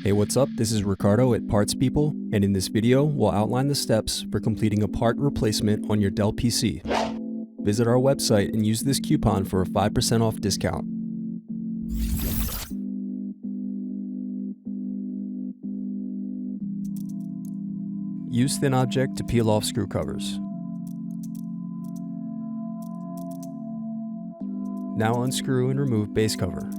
Hey, what's up? This is Ricardo at Parts People, and in this video, we'll outline the steps for completing a part replacement on your Dell PC. Visit our website and use this coupon for a 5% off discount. Use thin object to peel off screw covers. Now unscrew and remove base cover.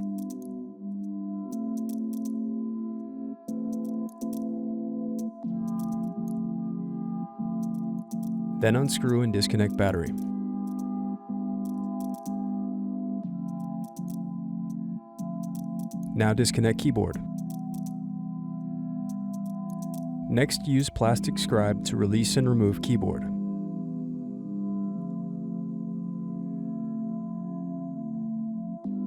Then unscrew and disconnect battery. Now disconnect keyboard. Next, use plastic scribe to release and remove keyboard.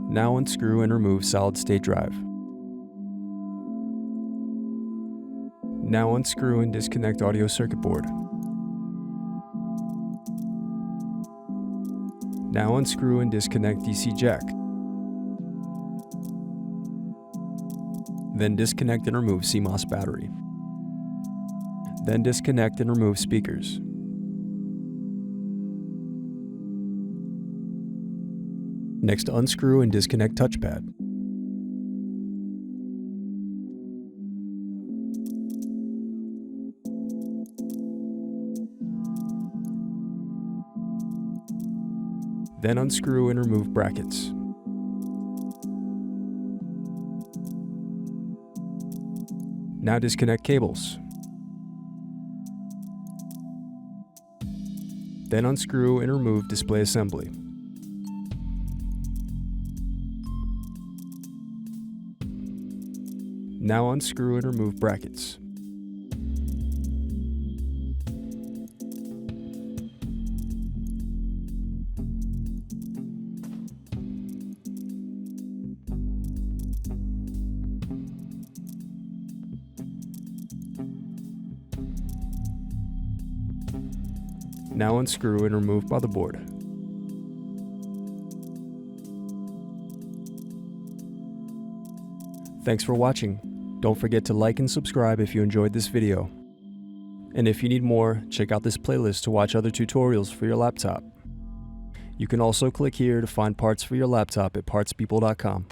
Now unscrew and remove solid-state drive. Now unscrew and disconnect audio circuit board. Now unscrew and disconnect DC jack. Then disconnect and remove CMOS battery. Then disconnect and remove speakers. Next, unscrew and disconnect touchpad. Then unscrew and remove brackets. Now disconnect cables. Then unscrew and remove display assembly. Now unscrew and remove brackets. Now unscrew and remove motherboard. Thanks for watching. Don't forget to like and subscribe if you enjoyed this video. And if you need more, check out this playlist to watch other tutorials for your laptop. You can also click here to find parts for your laptop at partspeople.com.